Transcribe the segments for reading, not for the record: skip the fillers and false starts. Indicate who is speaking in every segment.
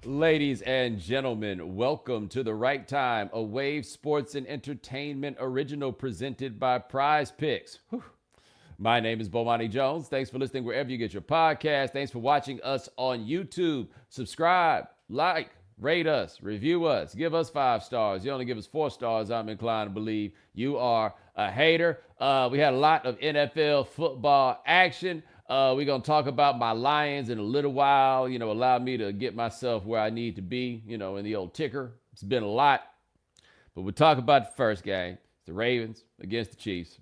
Speaker 1: Ladies and gentlemen, welcome to The Right Time, a Wave Sports and Entertainment original presented by Prize Picks. Whew. My name is Bomani Jones. Thanks for listening wherever you get your podcast. Thanks for watching us on YouTube. Subscribe, like, rate us, review us, give us 5 stars. You only give us 4 stars, I'm inclined to believe you are a hater. We had a lot of NFL football action. We're going to talk about my Lions in a little while, allow me to get myself where I need to be, in the old ticker. It's been a lot. But we'll talk about the first game. It's the Ravens against the Chiefs.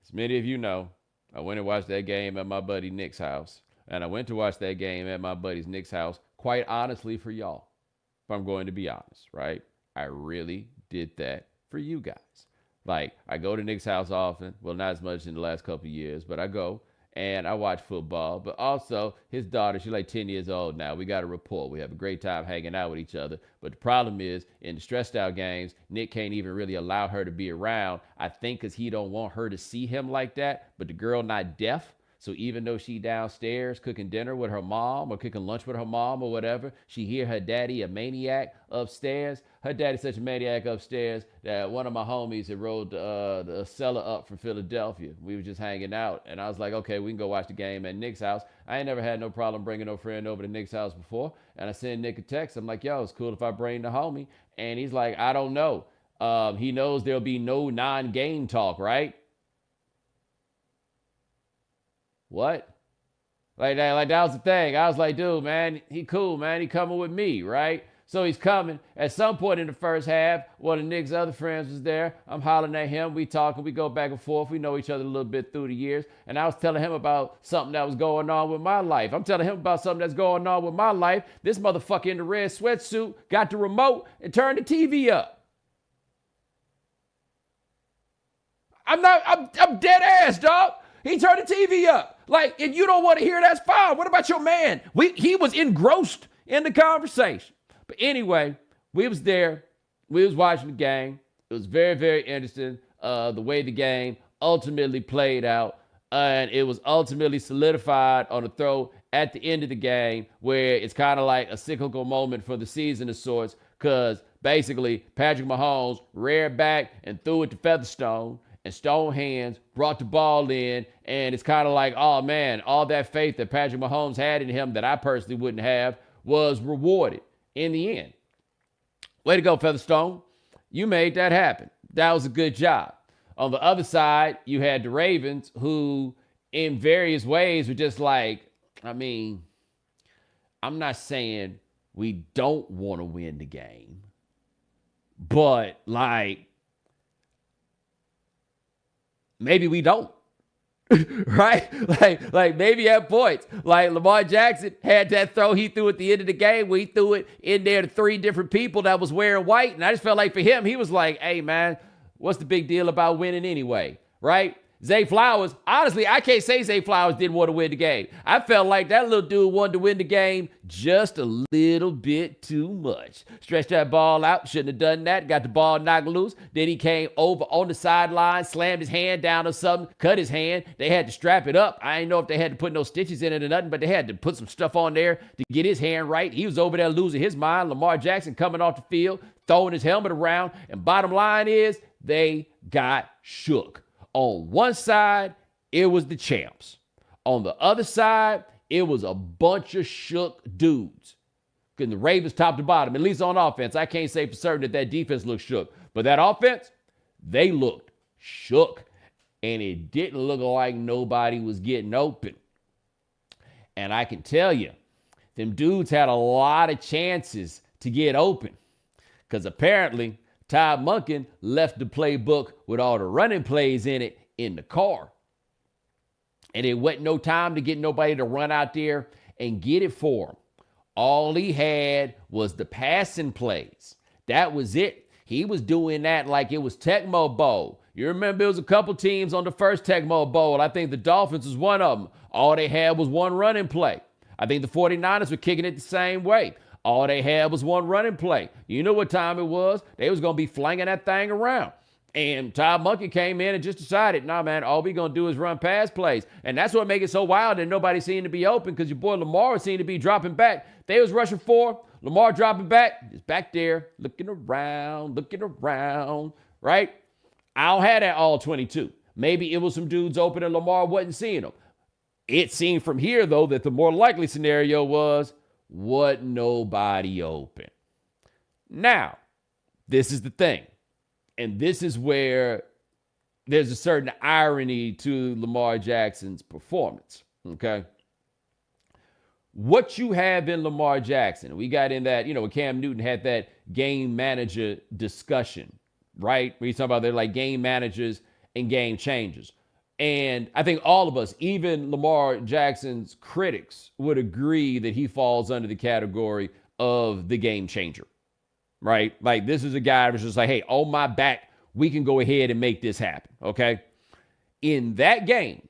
Speaker 1: As many of you know, I went and watched that game at my buddy Nick's house. And I went to watch that game at my buddy's Nick's house, quite honestly, for y'all. If I'm going to be honest, right? I really did that for you guys. Like, I go to Nick's house often. Well, not as much in the last couple of years, but I go. And I watch football, but also his daughter, she's like 10 years old now. We got a rapport. We have a great time hanging out with each other. But the problem is, in the stressed out games, Nick can't even really allow her to be around. I think because he don't want her to see him like that. But the girl not deaf. So even though she downstairs cooking dinner with her mom or cooking lunch with her mom or whatever, she hear her daddy a maniac upstairs. Her daddy's such a maniac upstairs that one of my homies had rode the cellar up from Philadelphia. We were just hanging out, and I was like, okay, we can go watch the game at Nick's house. I ain't never had no problem bringing no friend over to Nick's house before, and I sent Nick a text. I'm like, yo, it's cool if I bring the homie, and he's like, I don't know. He knows there'll be no non-game talk, right? What? Like that was the thing. I was like, dude, man, he cool, man. He coming with me, right? So he's coming. At some point in the first half, one of Nick's other friends was there. I'm hollering at him. We talking. We go back and forth. We know each other a little bit through the years. And I was telling him about something that was going on with my life. I'm telling him about something that's going on with my life. This motherfucker in the red sweatsuit got the remote and turned the TV up. I'm dead ass, dog. He turned the TV up. Like, if you don't want to hear, that's fine. What about your man? He was engrossed in the conversation. But anyway, we was there. We was watching the game. It was very, very interesting, the way the game ultimately played out. And it was ultimately solidified on a throw at the end of the game where it's kind of like a cyclical moment for the season of sorts, because basically Patrick Mahomes reared back and threw it to Featherstone, and Stone Hands brought the ball in, and it's kind of like, oh man, all that faith that Patrick Mahomes had in him that I personally wouldn't have was rewarded in the end. Way to go, Featherstone. You made that happen. That was a good job. On the other side, you had the Ravens, who in various ways were just like, I'm not saying we don't want to win the game, but like, maybe we don't. Right? Like maybe at points. Like Lamar Jackson had that throw he threw at the end of the game where he threw it in there to 3 different people that was wearing white. And I just felt like for him, he was like, hey man, what's the big deal about winning anyway? Right? Zay Flowers, honestly, I can't say Zay Flowers didn't want to win the game. I felt like that little dude wanted to win the game just a little bit too much. Stretched that ball out, shouldn't have done that, got the ball knocked loose. Then he came over on the sideline, slammed his hand down or something, cut his hand. They had to strap it up. I didn't know if they had to put no stitches in it or nothing, but they had to put some stuff on there to get his hand right. He was over there losing his mind. Lamar Jackson coming off the field, throwing his helmet around. And bottom line is, they got shook. On one side, it was the champs. On the other side, it was a bunch of shook dudes. Because the Ravens top to bottom, at least on offense, I can't say for certain that defense looked shook. But that offense, they looked shook. And it didn't look like nobody was getting open. And I can tell you, them dudes had a lot of chances to get open. Because apparently, Todd Monken left the playbook with all the running plays in it in the car. And it wasn't no time to get nobody to run out there and get it for him. All he had was the passing plays. That was it. He was doing that like it was Tecmo Bowl. You remember there was a couple teams on the first Tecmo Bowl. I think the Dolphins was one of them. All they had was one running play. I think the 49ers were kicking it the same way. All they had was one running play. You know what time it was? They was going to be flinging that thing around. And Todd Monken came in and just decided, nah, man, all we going to do is run pass plays. And that's what makes it so wild that nobody seemed to be open, because your boy Lamar seemed to be dropping back. They was rushing 4 Lamar dropping back, just back there, looking around, right? I don't have that all 22. Maybe it was some dudes open and Lamar wasn't seeing them. It seemed from here, though, that the more likely scenario was nobody open. Now, this is the thing. And this is where there's a certain irony to Lamar Jackson's performance, okay? What you have in Lamar Jackson, we got in that, when Cam Newton had that game manager discussion, right? Where he's talking about they're like game managers and game changers. And I think all of us, even Lamar Jackson's critics, would agree that he falls under the category of the game changer, right? Like, this is a guy who's just like, hey, on my back, we can go ahead and make this happen, okay? In that game,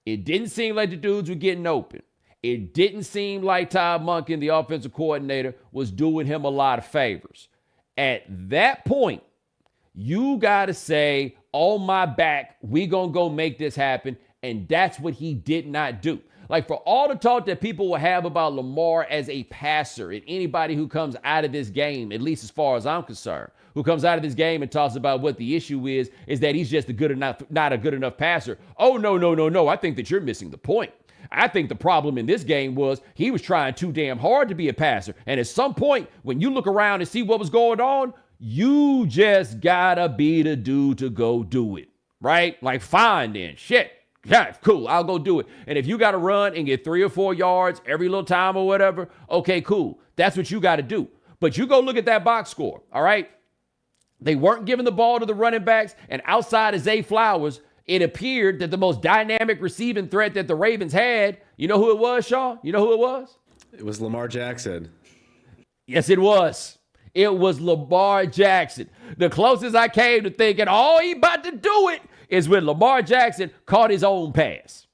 Speaker 1: it didn't seem like the dudes were getting open. It didn't seem like Todd Monken, the offensive coordinator, was doing him a lot of favors. At that point, you got to say, on my back, we going to go make this happen. And that's what he did not do. Like, for all the talk that people will have about Lamar as a passer, and anybody who comes out of this game, at least as far as I'm concerned, who comes out of this game and talks about what the issue is that he's just not a good enough passer. Oh, no. I think that you're missing the point. I think the problem in this game was he was trying too damn hard to be a passer. And at some point, when you look around and see what was going on, you just gotta be the dude to go do it, right? Like, fine then, shit. Yeah, cool, I'll go do it. And if you gotta run and get 3 or 4 yards every little time or whatever, okay, cool. That's what you gotta do. But you go look at that box score, all right? They weren't giving the ball to the running backs, and outside of Zay Flowers, it appeared that the most dynamic receiving threat that the Ravens had, you know who it was, Shaw? You know who it was?
Speaker 2: It was Lamar Jackson.
Speaker 1: Yes, it was. It was Lamar Jackson. The closest I came to thinking, oh, he about to do it, is when Lamar Jackson caught his own pass.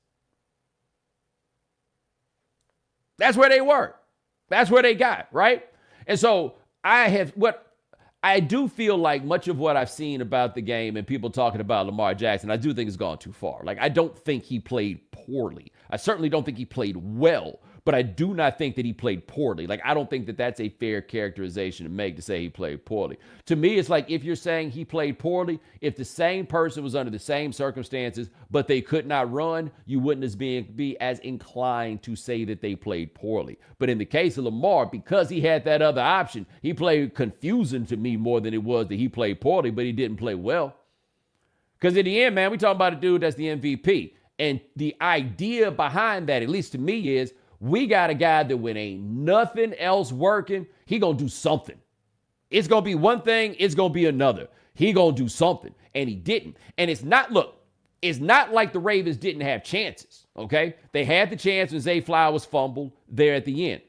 Speaker 1: That's where they were. That's where they got, right? And so I do feel like much of what I've seen about the game and people talking about Lamar Jackson, I do think it's gone too far. Like, I don't think he played poorly. I certainly don't think he played well, but I do not think that he played poorly. Like, I don't think that that's a fair characterization to make, to say he played poorly. To me, it's like if you're saying he played poorly, if the same person was under the same circumstances, but they could not run, you wouldn't be as inclined to say that they played poorly. But in the case of Lamar, because he had that other option, he played confusing to me more than it was that he played poorly, but he didn't play well. Because in the end, man, we talking about a dude that's the MVP. And the idea behind that, at least to me, is we got a guy that when ain't nothing else working, he gonna do something. It's gonna be one thing, it's gonna be another. He gonna do something, and he didn't. And it's not like the Ravens didn't have chances, okay? They had the chance when Zay Flowers fumbled there at the end.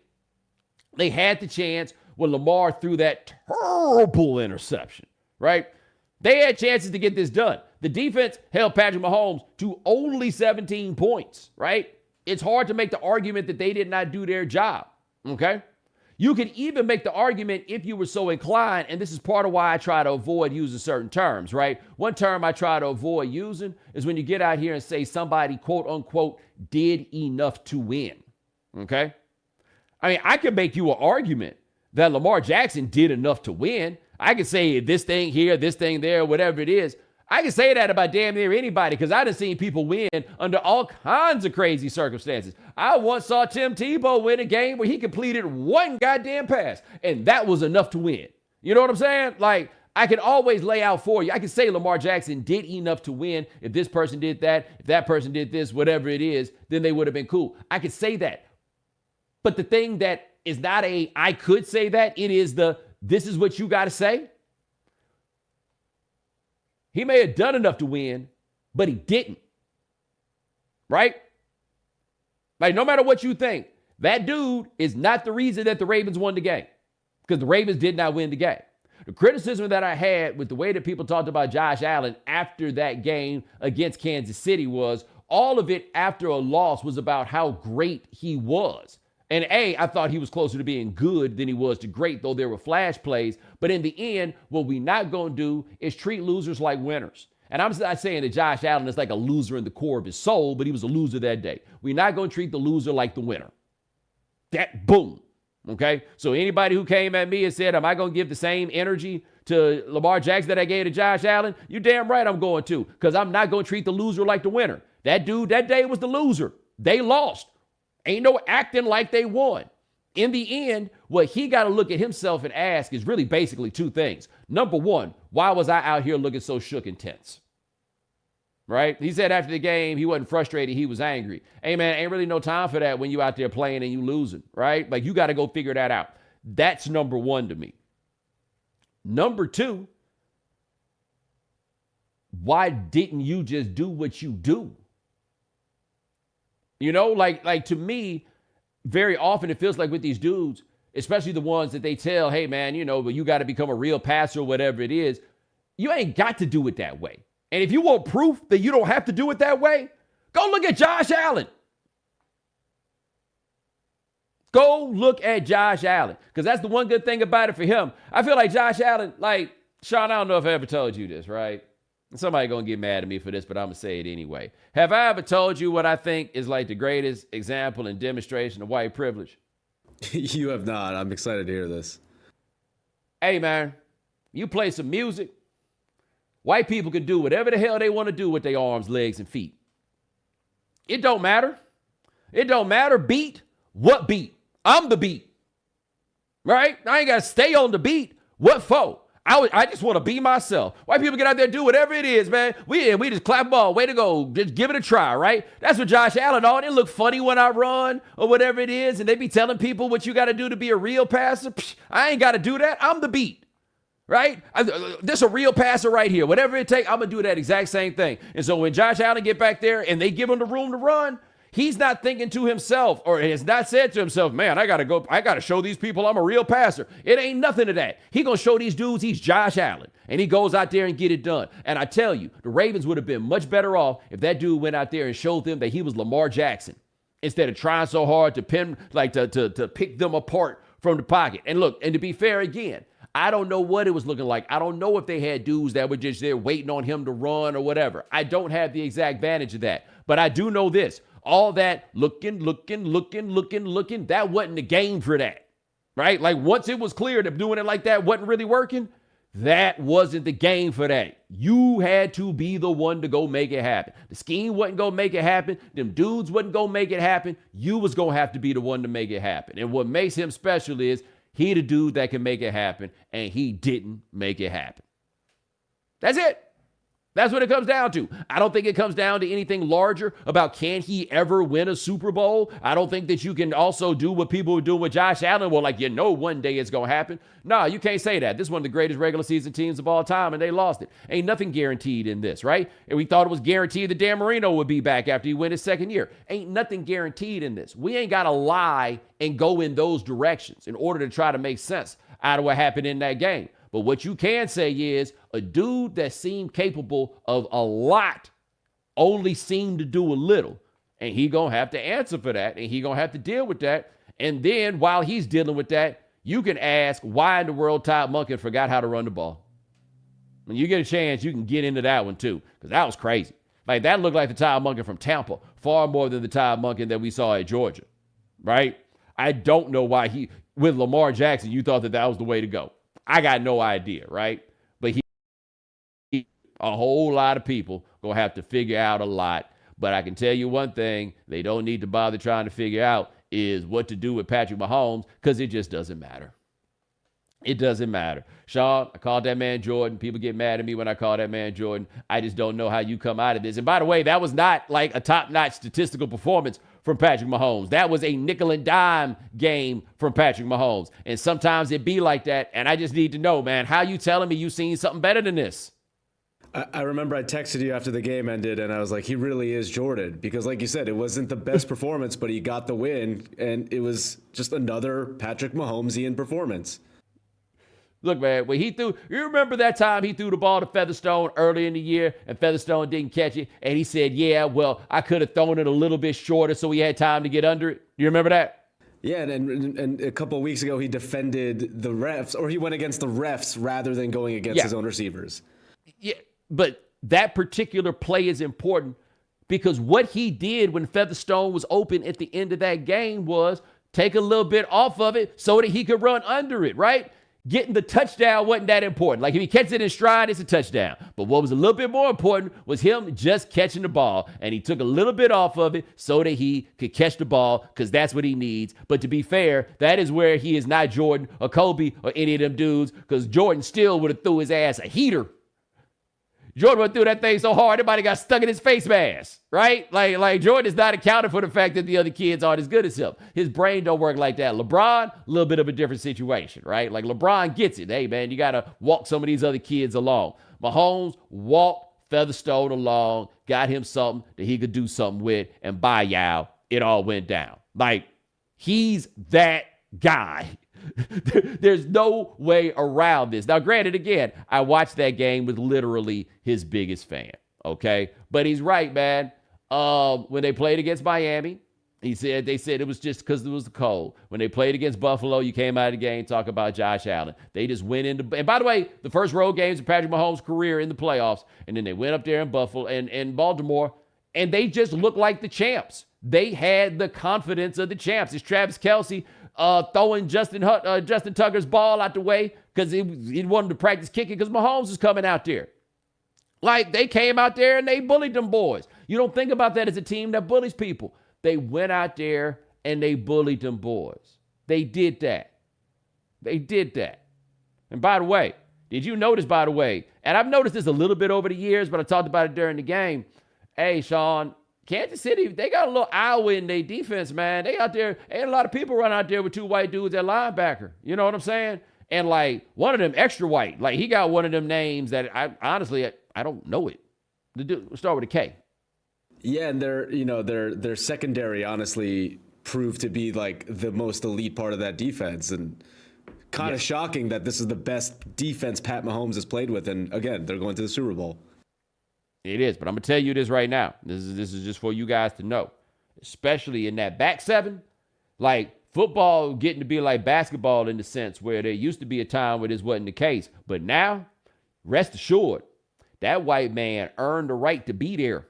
Speaker 1: They had the chance when Lamar threw that terrible interception, right? They had chances to get this done. The defense held Patrick Mahomes to only 17 points, right? It's hard to make the argument that they did not do their job, okay? You could even make the argument if you were so inclined, and this is part of why I try to avoid using certain terms, right? One term I try to avoid using is when you get out here and say somebody, quote unquote, did enough to win, okay? I mean, I could make you an argument that Lamar Jackson did enough to win. I could say this thing here, this thing there, whatever it is. I can say that about damn near anybody because I done seen people win under all kinds of crazy circumstances. I once saw Tim Tebow win a game where he completed one goddamn pass, and that was enough to win. You know what I'm saying? Like, I can always lay out for you. I can say Lamar Jackson did enough to win. If this person did that, if that person did this, whatever it is, then they would have been cool. I could say that. But the thing that is not I could say that, it is this is what you got to say. He may have done enough to win, but he didn't. Right? Like, no matter what you think, that dude is not the reason that the Ravens won the game. Because the Ravens did not win the game. The criticism that I had with the way that people talked about Josh Allen after that game against Kansas City was all of it after a loss was about how great he was. And I thought he was closer to being good than he was to great, though there were flash plays. But in the end, what we're not going to do is treat losers like winners. And I'm not saying that Josh Allen is like a loser in the core of his soul, but he was a loser that day. We're not going to treat the loser like the winner. That, boom. Okay? So anybody who came at me and said, am I going to give the same energy to Lamar Jackson that I gave to Josh Allen? You damn right I'm going to, because I'm not going to treat the loser like the winner. That dude that day was the loser. They lost. Ain't no acting like they won. In the end, what he got to look at himself and ask is really basically two things. Number one, why was I out here looking so shook and tense? Right? He said after the game, he wasn't frustrated, he was angry. Hey, man, ain't really no time for that when you out there playing and you losing, right? Like, you got to go figure that out. That's number one to me. Number two, why didn't you just do what you do? You know, like to me, very often it feels like with these dudes, especially the ones that they tell, hey, man, you know, but you got to become a real passer or whatever it is. You ain't got to do it that way. And if you want proof that you don't have to do it that way, go look at Josh Allen. Go look at Josh Allen, because that's the one good thing about it for him. I feel like Josh Allen, like, Sean, I don't know if I ever told you this, right? Somebody going to get mad at me for this, but I'm going to say it anyway. Have I ever told you what I think is like the greatest example and demonstration of white privilege?
Speaker 2: You have not. I'm excited to hear this.
Speaker 1: Hey, man, you play some music. White people can do whatever the hell they want to do with their arms, legs, and feet. It don't matter. It don't matter. Beat. What beat? I'm the beat. Right? I ain't got to stay on the beat. What for? I just want to be myself. White people get out there and do whatever it is, man. We just clap ball. Way to go. Just give it a try, right? That's what Josh Allen all. They look funny when I run or whatever it is, and they be telling people what you got to do to be a real passer. Psh, I ain't got to do that. I'm the beat. Right? This a real passer right here. Whatever it takes, I'm going to do that exact same thing. And so when Josh Allen get back there and they give him the room to run, he's not thinking to himself, or has not said to himself, man, I got to show these people I'm a real passer. It ain't nothing to that. He going to show these dudes he's Josh Allen, and he goes out there and get it done. And I tell you, the Ravens would have been much better off if that dude went out there and showed them that he was Lamar Jackson, instead of trying so hard to to pick them apart from the pocket. And look, and to be fair again, I don't know what it was looking like. I don't know if they had dudes that were just there waiting on him to run or whatever. I don't have the exact vantage of that. But I do know this. All that looking, that wasn't the game for that, right? Like, once it was clear that doing it like that wasn't really working, that wasn't the game for that. You had to be the one to go make it happen. The scheme wasn't going to make it happen. Them dudes wasn't going to make it happen. You was going to have to be the one to make it happen. And what makes him special is he the dude that can make it happen, and he didn't make it happen. That's it. That's what it comes down to. I don't think it comes down to anything larger about can he ever win a Super Bowl. I don't think that you can also do what people were doing with Josh Allen. Well, like, one day it's going to happen. No, you can't say that. This is one of the greatest regular season teams of all time, and they lost it. Ain't nothing guaranteed in this, right? And we thought it was guaranteed that Dan Marino would be back after he went his second year. Ain't nothing guaranteed in this. We ain't got to lie and go in those directions in order to try to make sense out of what happened in that game. But what you can say is a dude that seemed capable of a lot only seemed to do a little. And he going to have to answer for that. And he going to have to deal with that. And then while he's dealing with that, you can ask why in the world Todd Monken forgot how to run the ball. When you get a chance, you can get into that one too. Because that was crazy. Like, that looked like the Todd Monken from Tampa. Far more than the Todd Monken that we saw at Georgia. Right? I don't know why with Lamar Jackson, you thought that was the way to go. I got no idea, right? But a whole lot of people going to have to figure out a lot. But I can tell you one thing, they don't need to bother trying to figure out is what to do with Patrick Mahomes, because it just doesn't matter. It doesn't matter. Sean, I called that man Jordan. People get mad at me when I call that man Jordan. I just don't know how you come out of this. And by the way, that was not like a top-notch statistical performance from Patrick Mahomes. That was a nickel and dime game from Patrick Mahomes. And sometimes it be like that. And I just need to know, man, how you telling me you seen something better than this?
Speaker 2: I remember I texted you after the game ended, and I was like, he really is Jordan. Because like you said, it wasn't the best performance, but he got the win. And it was just another Patrick Mahomesian performance.
Speaker 1: Look, man, when he threw, you remember that time he threw the ball to Featherstone early in the year and Featherstone didn't catch it? And he said, yeah, well, I could have thrown it a little bit shorter so he had time to get under it. You remember that?
Speaker 2: Yeah, and a couple of weeks ago, he defended the refs, or he went against the refs rather than going against his own receivers.
Speaker 1: Yeah, but that particular play is important because what he did when Featherstone was open at the end of that game was take a little bit off of it so that he could run under it, right? Getting the touchdown wasn't that important. Like if he catches it in stride, it's a touchdown. But what was a little bit more important was him just catching the ball. And he took a little bit off of it so that he could catch the ball because that's what he needs. But to be fair, that is where he is not Jordan or Kobe or any of them dudes, because Jordan still would have threw his ass a heater. Jordan would have threw that thing so hard, everybody got stuck in his face mask, right? Like Jordan is not accounted for the fact that the other kids aren't as good as him. His brain don't work like that. LeBron, a little bit of a different situation, right? Like LeBron gets it. Hey, man, you got to walk some of these other kids along. Mahomes walked Featherstone along, got him something that he could do something with, and by y'all, it all went down. Like, he's that guy. There's no way around this. Now, granted, again, I watched that game with literally his biggest fan, okay? But he's right, man. When they played against Miami, they said it was just because it was cold. When they played against Buffalo, you came out of the game, talk about Josh Allen. They just went into, and by the way, the first road games of Patrick Mahomes' career in the playoffs, and then they went up there in Buffalo and Baltimore, and they just looked like the champs. They had the confidence of the champs. It's Travis Kelce throwing Justin Tucker's ball out the way because he wanted to practice kicking because Mahomes is coming out there. Like, they came out there and they bullied them boys. You don't think about that as a team that bullies people. They went out there and they bullied them boys. They did that. They did that. And by the way, did you notice, by the way, and I've noticed this a little bit over the years, but I talked about it during the game. Hey, Sean, Kansas City, they got a little Iowa in their defense, man. They out there, ain't a lot of people run out there with two white dudes at linebacker. You know what I'm saying? And like one of them extra white, like he got one of them names that I honestly don't know it. The dude start with a K.
Speaker 2: Yeah, and their secondary honestly proved to be like the most elite part of that defense, and kind of shocking that this is the best defense Pat Mahomes has played with. And again, they're going to the Super Bowl.
Speaker 1: It is, but I'm going to tell you this right now. This is just for you guys to know, especially in that back seven. Like, football getting to be like basketball in the sense where there used to be a time where this wasn't the case. But now, rest assured, that white man earned the right to be there.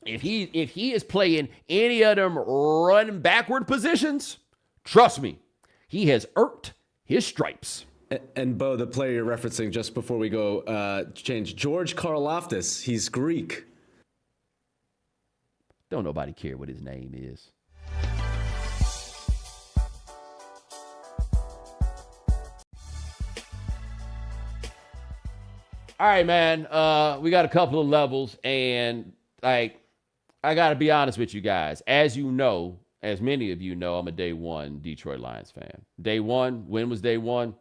Speaker 1: If he is playing any of them run backward positions, trust me, he has earned his stripes.
Speaker 2: And Bo, the player you're referencing just before we go change, George Karlaftis, he's Greek.
Speaker 1: Don't nobody care what his name is. All right, man. We got a couple of levels, and like, I got to be honest with you guys. As you know, as many of you know, I'm a day one Detroit Lions fan. Day one, when was day one?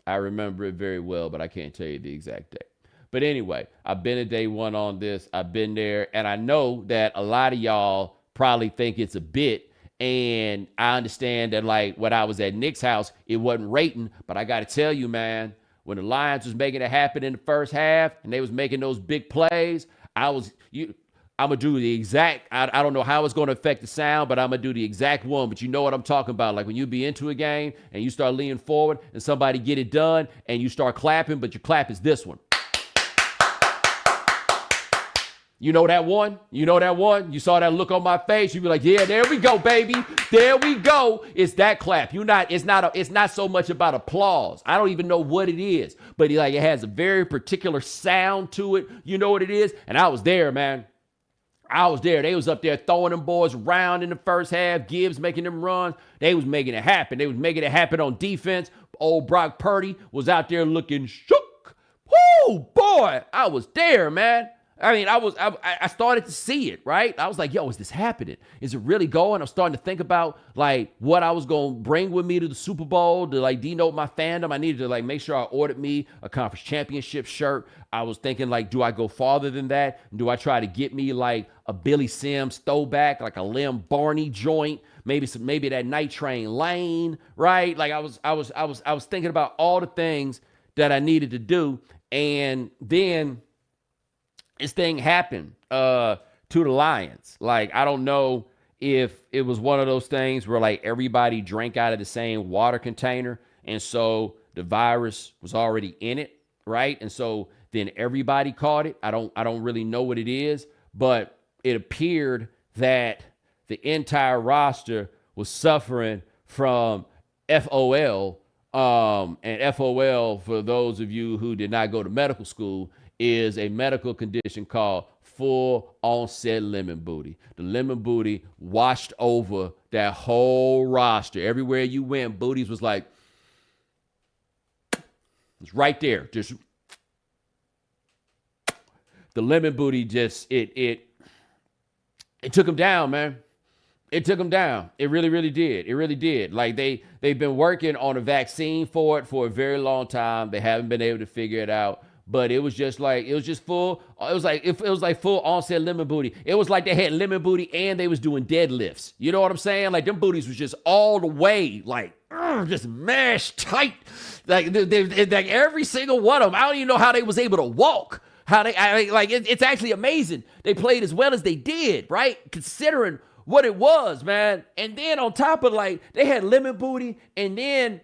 Speaker 1: I remember it very well, but I can't tell you the exact date. But anyway, I've been a day one on this. I've been there, and I know that a lot of y'all probably think it's a bit, and I understand that, like, when I was at Nick's house, it wasn't rating, but I got to tell you, man, when the Lions was making it happen in the first half, and they was making those big plays, I'm going to do the exact, I don't know how it's going to affect the sound, but I'm going to do the exact one. But you know what I'm talking about. Like when you be into a game and you start leaning forward and somebody get it done and you start clapping, but your clap is this one. You know that one? You know that one? You saw that look on my face. You be like, yeah, there we go, baby. There we go. It's that clap. It's not so much about applause. I don't even know what it is, but like it has a very particular sound to it. You know what it is? And I was there, man. I was there. They was up there throwing them boys around in the first half. Gibbs making them runs. They was making it happen. They was making it happen on defense. Old Brock Purdy was out there looking shook. Woo, boy, I was there, man. I mean, I started to see it, right? I was like, yo, is this happening? Is it really going? I'm starting to think about, like, what I was going to bring with me to the Super Bowl to, like, denote my fandom. I needed to, like, make sure I ordered me a conference championship shirt. I was thinking, like, do I go farther than that? Do I try to get me, like, a Billy Sims throwback, like a Lim Barney joint, maybe that Night Train Lane, right? Like, I was thinking about all the things that I needed to do, and then this thing happened to the Lions. Like, I don't know if it was one of those things where, like, everybody drank out of the same water container, and so the virus was already in it, right? And so then everybody caught it. I don't really know what it is, but it appeared that the entire roster was suffering from FOL. And FOL, for those of you who did not go to medical school, is a medical condition called full onset lemon booty. The lemon booty washed over that whole roster. Everywhere you went, booties was like, it's right there. Just the lemon booty just it took him down, man. It took them down. It really, really did. It really did. Like they've been working on a vaccine for it for a very long time. They haven't been able to figure it out. But it was just full. It was like full onset lemon booty. It was like they had lemon booty and they was doing deadlifts. You know what I'm saying? Like them booties was just all the way like just mashed tight. Like like every single one of them. I don't even know how they was able to walk. It's actually amazing. They played as well as they did, right? Considering what it was, man. And then on top of like, they had lemon booty, and then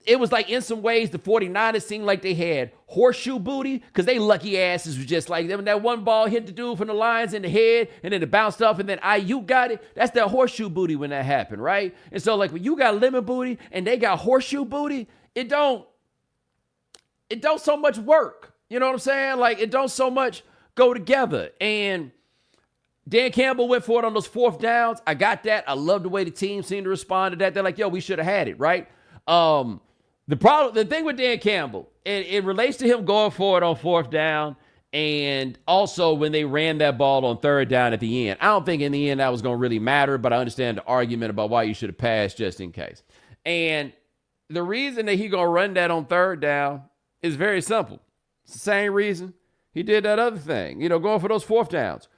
Speaker 1: it was like in some ways the 49ers seemed like they had horseshoe booty because they lucky asses was just like them. That one ball hit the dude from the Lions in the head, and then it bounced off, and then IU got it. That's that horseshoe booty when that happened, right? And so like when you got lemon booty and they got horseshoe booty, it don't so much work. You know what I'm saying? Like it don't so much go together. And Dan Campbell went for it on those fourth downs. I got that. I love the way the team seemed to respond to that. They're like, yo, we should have had it, right? The thing with Dan Campbell, it relates to him going for it on fourth down, and also when they ran that ball on third down at the end. I don't think in the end that was going to really matter, but I understand the argument about why you should have passed just in case. And the reason that he going to run that on third down is very simple. It's the same reason he did that other thing, going for those fourth downs.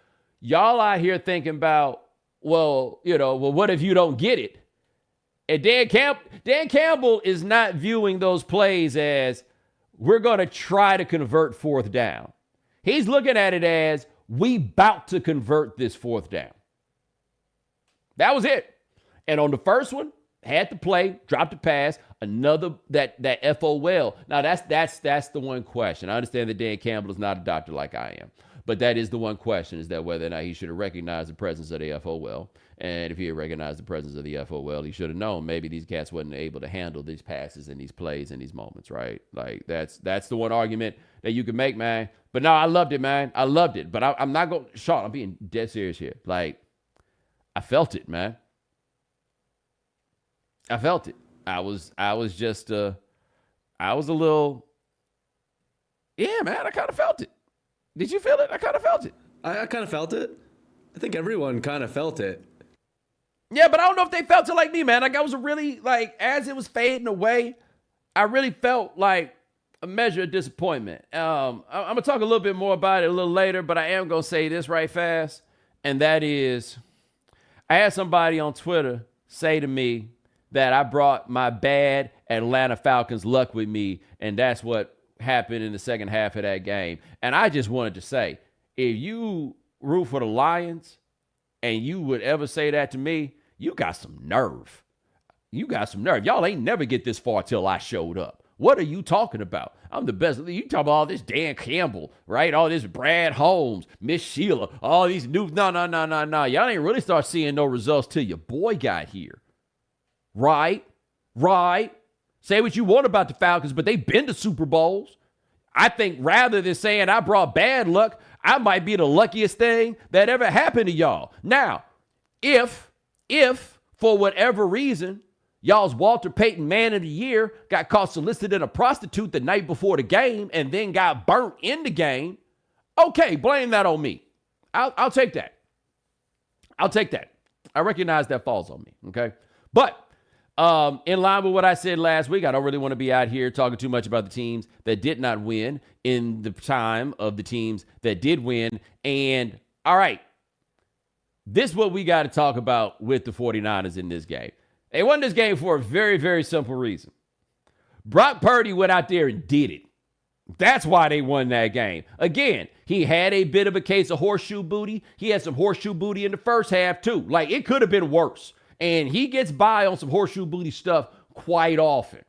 Speaker 1: Y'all out here thinking about, well, what if you don't get it? And Dan Campbell is not viewing those plays as we're going to try to convert fourth down. He's looking at it as we about to convert this fourth down. That was it. And on the first one, had the play, dropped the pass, another that FOL. Now that's the one question. I understand that Dan Campbell is not a doctor like I am. But that is the one question, is that whether or not he should have recognized the presence of the FOL. And if he had recognized the presence of the FOL, he should have known maybe these cats wasn't able to handle these passes and these plays and these moments, right? Like, that's the one argument that you can make, man. But no, I loved it, man. I loved it. But I'm not going to, Sean, I'm being dead serious here. Like, I felt it, man. I felt it. I was a little, yeah, man, I kind of felt it. Did you feel it? I kind of felt it.
Speaker 2: I kind of felt it. I think everyone kind of felt it.
Speaker 1: Yeah, but I don't know if they felt it like me, man. Like I was really, like, as it was fading away, I really felt like a measure of disappointment. I'm going to talk a little bit more about it a little later, but I am going to say this right fast. And that is, I had somebody on Twitter say to me that I brought my bad Atlanta Falcons luck with me, and that's what happened in the second half of that game. And I just wanted to say, if you root for the Lions and you would ever say that to me, you got some nerve. You got some nerve. Y'all ain't never get this far till I showed up. What are you talking about? I'm the best. You talk about all this Dan Campbell, right? All this Brad Holmes, Miss Sheila, all these new, no. Y'all ain't really start seeing no results till your boy got here. Right. Say what you want about the Falcons, but they've been to Super Bowls. I think rather than saying I brought bad luck, I might be the luckiest thing that ever happened to y'all. Now, if for whatever reason, y'all's Walter Payton Man of the Year got caught soliciting a prostitute the night before the game and then got burnt in the game, okay, blame that on me. I'll take that. I recognize that falls on me, okay? But in line with what I said last week, I don't really want to be out here talking too much about the teams that did not win in the time of the teams that did win. And all right, this is what we got to talk about with the 49ers in this game. They won this game for a very, very simple reason. Brock Purdy went out there and did it. That's why they won that game. Again, he had a bit of a case of horseshoe booty. He had some horseshoe booty in the first half too. Like, it could have been worse. And he gets by on some horseshoe booty stuff quite often.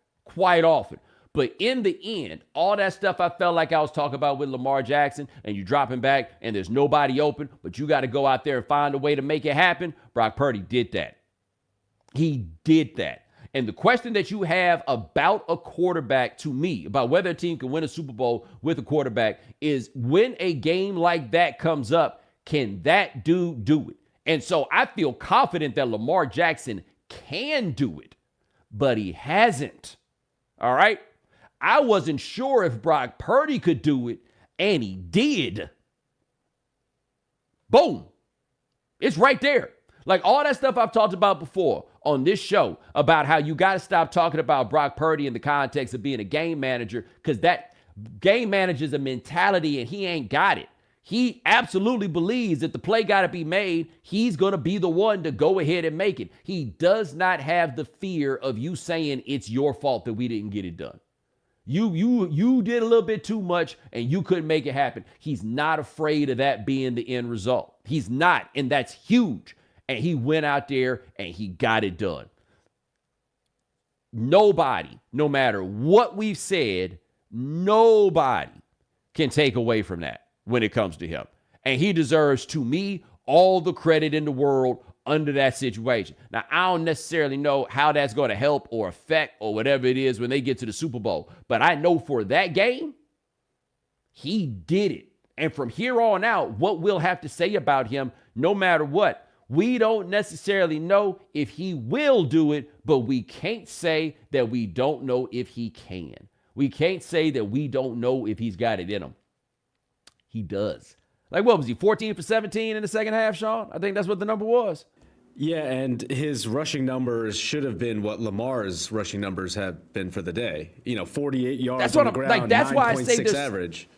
Speaker 1: But in the end, all that stuff I felt like I was talking about with Lamar Jackson, and you dropping back and there's nobody open, but you got to go out there and find a way to make it happen. Brock Purdy did that. He did that. And the question that you have about a quarterback, to me, about whether a team can win a Super Bowl with a quarterback, is when a game like that comes up, can that dude do it? And so I feel confident that Lamar Jackson can do it, but he hasn't. All right? I wasn't sure if Brock Purdy could do it, and he did. Boom. It's right there. Like all that stuff I've talked about before on this show about how you got to stop talking about Brock Purdy in the context of being a game manager, because that game manager is a mentality and he ain't got it. He absolutely believes that the play got to be made. He's going to be the one to go ahead and make it. He does not have the fear of you saying it's your fault that we didn't get it done. You did a little bit too much and you couldn't make it happen. He's not afraid of that being the end result. He's not, and that's huge. And he went out there and he got it done. Nobody, no matter what we've said, nobody can take away from that when it comes to him. And he deserves, to me, all the credit in the world under that situation. Now, I don't necessarily know how that's going to help or affect or whatever it is when they get to the Super Bowl. But I know for that game, he did it. And from here on out, what we'll have to say about him, no matter what, we don't necessarily know if he will do it, but we can't say that we don't know if he can. We can't say that we don't know if he's got it in him. He does. Like, what was he, 14 for 17 in the second half, Sean? I think that's what the number was.
Speaker 2: Yeah, and his rushing numbers should have been what Lamar's rushing numbers have been for the day. 48 yards on the ground, like, that's 9.6 average.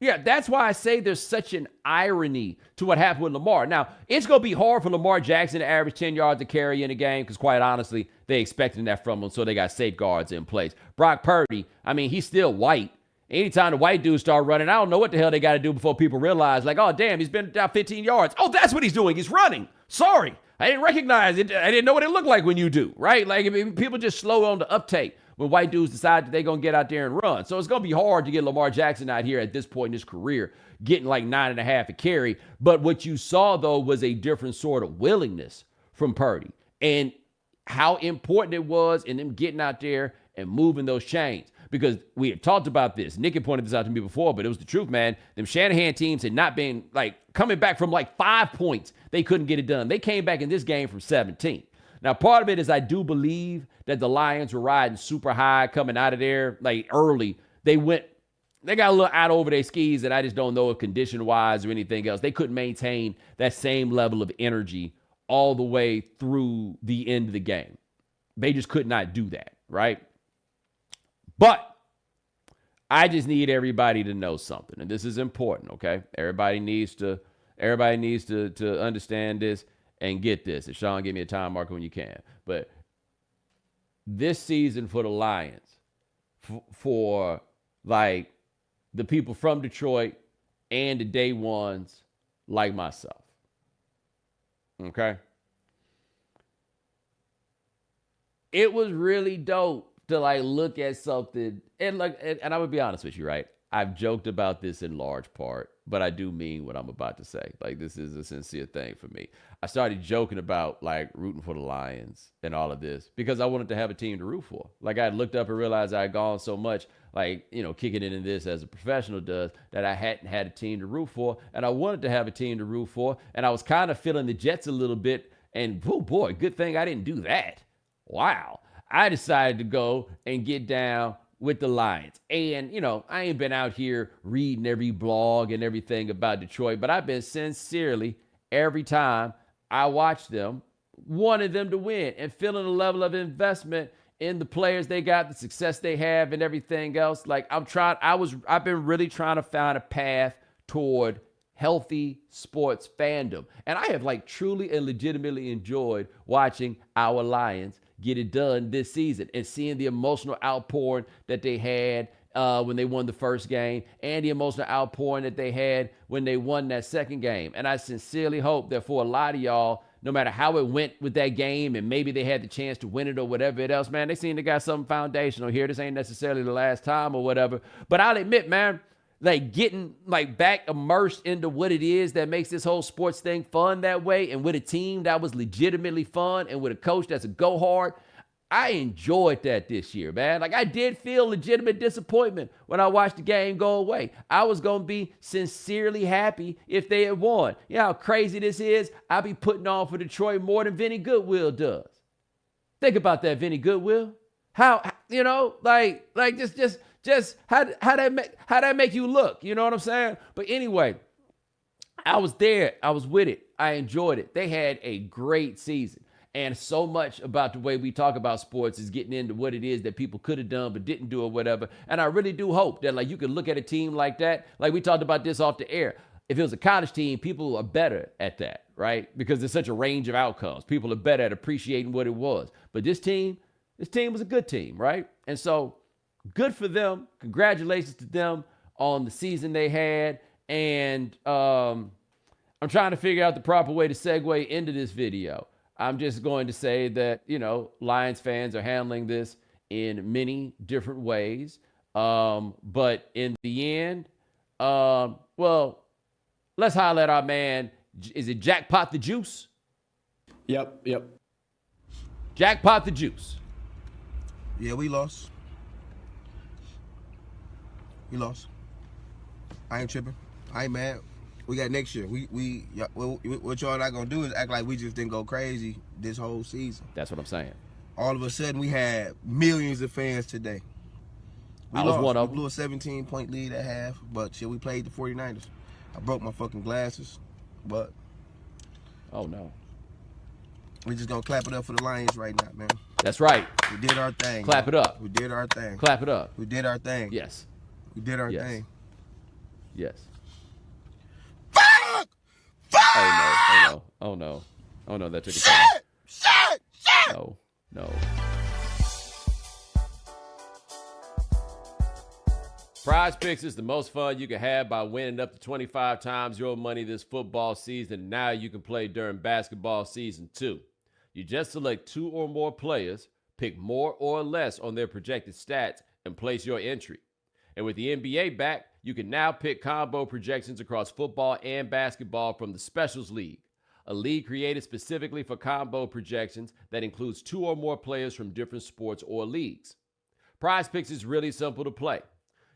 Speaker 1: Yeah, that's why I say there's such an irony to what happened with Lamar. Now, it's going to be hard for Lamar Jackson to average 10 yards a carry in a game because, quite honestly, they expected that from him, so they got safeguards in place. Brock Purdy, I mean, he's still white. Anytime the white dudes start running, I don't know what the hell they got to do before people realize, like, oh, damn, he's been down 15 yards. Oh, that's what he's doing. He's running. Sorry. I didn't recognize it. I didn't know what it looked like when you do, right? Like, I mean, people just slow on the uptake when white dudes decide that they're going to get out there and run. So it's going to be hard to get Lamar Jackson out here at this point in his career, getting like 9.5 a carry. But what you saw, though, was a different sort of willingness from Purdy and how important it was in them getting out there and moving those chains. Because we had talked about this. Nick had pointed this out to me before, but it was the truth, man. Them Shanahan teams had not been, like, coming back from like 5 points. They couldn't get it done. They came back in this game from 17. Now, part of it is I do believe that the Lions were riding super high coming out of there, like, early. They got a little out over their skis, and I just don't know if condition-wise or anything else. They couldn't maintain that same level of energy all the way through the end of the game. They just could not do that, right? But I just need everybody to know something, and this is important, okay? Everybody needs to understand this and get this. And Sean, give me a time marker when you can. But this season for the Lions, for like the people from Detroit and the day ones like myself, okay? It was really dope to like look at something and I would be honest with you, right? I've joked about this in large part, but I do mean what I'm about to say. Like, this is a sincere thing for me. I started joking about like rooting for the Lions and all of this because I wanted to have a team to root for. Like, I looked up and realized I had gone so much, like, kicking it in this as a professional does, that I hadn't had a team to root for, and I wanted to have a team to root for, and I was kind of feeling the Jets a little bit, and oh boy, good thing I didn't do that. Wow. I decided to go and get down with the Lions. And, I ain't been out here reading every blog and everything about Detroit, but I've been sincerely, every time I watch them, wanted them to win and feeling a level of investment in the players they got, the success they have and everything else. Like, I've been really trying to find a path toward healthy sports fandom. And I have like truly and legitimately enjoyed watching our Lions get it done this season and seeing the emotional outpouring that they had when they won the first game and the emotional outpouring that they had when they won that second game. And I sincerely hope that for a lot of y'all, no matter how it went with that game and maybe they had the chance to win it or whatever it else, man, they seem to got something foundational here. This ain't necessarily the last time or whatever. But I'll admit, man, like getting like back immersed into what it is that makes this whole sports thing fun that way, and with a team that was legitimately fun, and with a coach that's a go hard. I enjoyed that this year, man. Like, I did feel legitimate disappointment when I watched the game go away. I was going to be sincerely happy if they had won. You know how crazy this is? I'll be putting on for Detroit more than Vinny Goodwill does. Think about that, Vinny Goodwill. How, you know, like just how that make you look? You know what I'm saying? But anyway, I was there. I was with it. I enjoyed it. They had a great season. And so much about the way we talk about sports is getting into what it is that people could have done but didn't do or whatever. And I really do hope that, like, you can look at a team like that. Like, we talked about this off the air. If it was a college team, people are better at that, right? Because there's such a range of outcomes. People are better at appreciating what it was. But this team was a good team, right? And so good for them. Congratulations to them on the season they had. And I'm trying to figure out the proper way to segue into this video. I'm just going to say that, you know, Lions fans are handling this in many different ways. But in the end, well, let's highlight our man. Is it Jackpot the Juice?
Speaker 2: Yep.
Speaker 1: Jackpot the Juice.
Speaker 3: Yeah, we lost. I ain't tripping. I ain't mad. We got next year. What y'all not gonna do is act like we just didn't go crazy this whole season.
Speaker 1: That's what I'm saying.
Speaker 3: All of a sudden, we had millions of fans today.
Speaker 1: I was one of
Speaker 3: them. We blew a 17-point lead at half, but shit, we played the 49ers. I broke my fucking glasses, but
Speaker 1: oh no,
Speaker 3: we just gonna clap it up for the Lions right now, man.
Speaker 1: That's right.
Speaker 3: We did our thing.
Speaker 1: Clap it up.
Speaker 3: We did our thing.
Speaker 1: Clap it up.
Speaker 3: We did our thing.
Speaker 1: Yes.
Speaker 3: We did our thing.
Speaker 1: Yes.
Speaker 3: Fuck!
Speaker 1: Oh no, that took a turn.
Speaker 3: Shit!
Speaker 1: No. Prize Picks is the most fun you can have by winning up to 25 times your money this football season. Now you can play during basketball season too. You just select 2 or more players, pick more or less on their projected stats, and place your entry. And with the NBA back, you can now pick combo projections across football and basketball from the Specials League, a league created specifically for combo projections that includes 2 or more players from different sports or leagues. Prize Picks is really simple to play.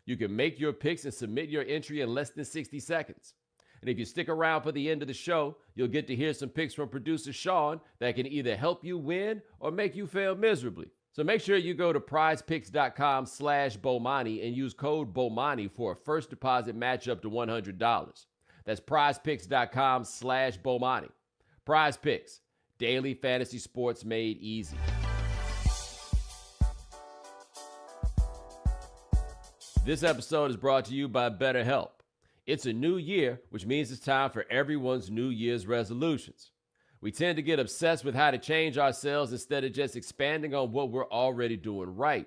Speaker 1: You can make your picks and submit your entry in less than 60 seconds. And if you stick around for the end of the show, you'll get to hear some picks from producer Sean that can either help you win or make you fail miserably. So make sure you go to prizepicks.com/Bomani and use code Bomani for a first deposit match up to $100. That's prizepicks.com/Bomani. Prize Picks, daily fantasy sports made easy. This episode is brought to you by BetterHelp. It's a new year, which means it's time for everyone's New Year's resolutions. We tend to get obsessed with how to change ourselves instead of just expanding on what we're already doing right.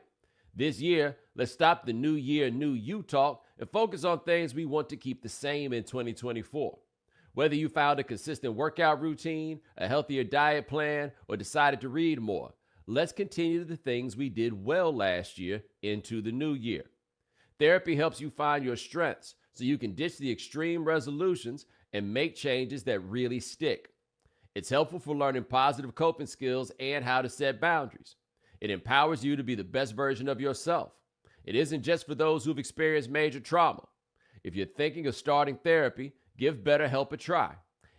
Speaker 1: This year, let's stop the new year, new you talk and focus on things we want to keep the same in 2024. Whether you found a consistent workout routine, a healthier diet plan, or decided to read more, let's continue the things we did well last year into the new year. Therapy helps you find your strengths so you can ditch the extreme resolutions and make changes that really stick. It's helpful for learning positive coping skills and how to set boundaries. It empowers you to be the best version of yourself. It isn't just for those who've experienced major trauma. If you're thinking of starting therapy, give BetterHelp a try.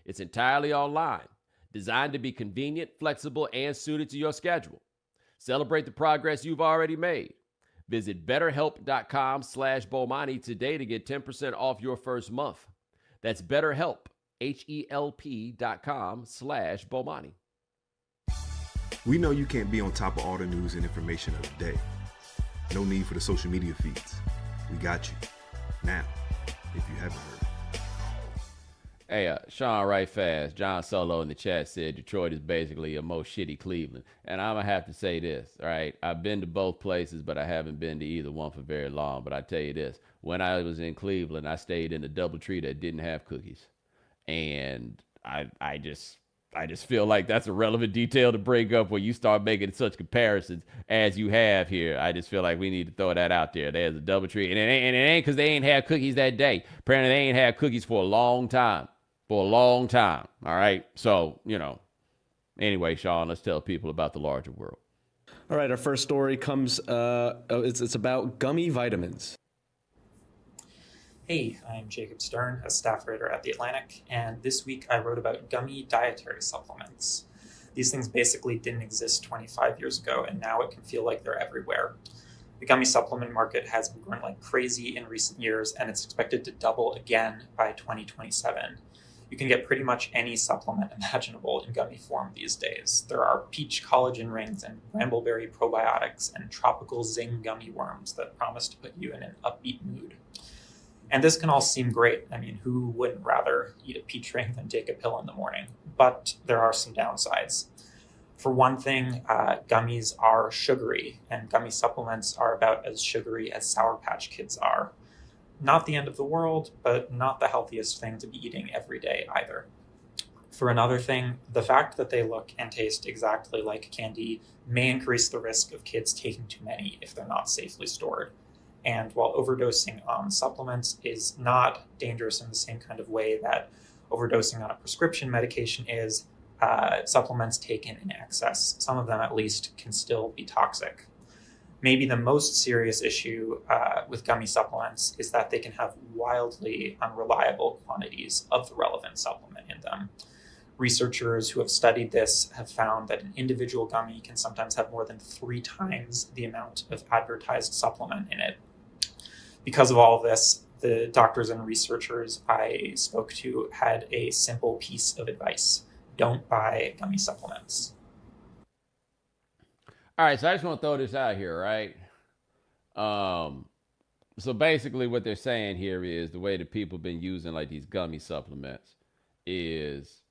Speaker 1: It's entirely online, designed to be convenient, flexible, and suited to your schedule. Celebrate the progress you've already made. Visit BetterHelp.com/Bomani today to get 10% off your first month. That's BetterHelp, HELP.com/Bomani.
Speaker 4: We know you can't be on top of all the news and information of the day. No need for the social media feeds. We got you. Now, if you haven't heard.
Speaker 1: Hey, Sean Wright fans, John Solo in the chat said Detroit is basically a most shitty Cleveland. And I'm going to have to say this, all right? I've been to both places, but I haven't been to either one for very long. But I tell you this, when I was in Cleveland, I stayed in a DoubleTree that didn't have cookies. And I just I just feel like that's a relevant detail to bring up when you start making such comparisons as you have here. I just feel like we need to throw that out there. There's a DoubleTree, and it ain't because they ain't had cookies that day. Apparently, they ain't had cookies for a long time. For a long time. All right. So, anyway, Sean, let's tell people about the larger world.
Speaker 2: All right, our first story comes, it's about gummy vitamins.
Speaker 5: Hey, I'm Jacob Stern, a staff writer at The Atlantic, and this week I wrote about gummy dietary supplements. These things basically didn't exist 25 years ago, and now it can feel like they're everywhere. The gummy supplement market has been growing like crazy in recent years, and it's expected to double again by 2027. You can get pretty much any supplement imaginable in gummy form these days. There are peach collagen rings and brambleberry probiotics and tropical zing gummy worms that promise to put you in an upbeat mood. And this can all seem great. I mean, who wouldn't rather eat a peach ring than take a pill in the morning? But there are some downsides. For one thing, gummies are sugary, and gummy supplements are about as sugary as Sour Patch Kids are. Not the end of the world, but not the healthiest thing to be eating every day either. For another thing, the fact that they look and taste exactly like candy may increase the risk of kids taking too many if they're not safely stored. And while overdosing on supplements is not dangerous in the same kind of way that overdosing on a prescription medication is, supplements taken in excess, some of them at least, can still be toxic. Maybe the most serious issue with gummy supplements is that they can have wildly unreliable quantities of the relevant supplement in them. Researchers who have studied this have found that an individual gummy can sometimes have more than 3 times the amount of advertised supplement in it. Because of all of this, the doctors and researchers I spoke to had a simple piece of advice: don't buy gummy supplements.
Speaker 1: All right, so I just want to throw this out here, right? So basically what they're saying here is the way that people have been using like these gummy supplements is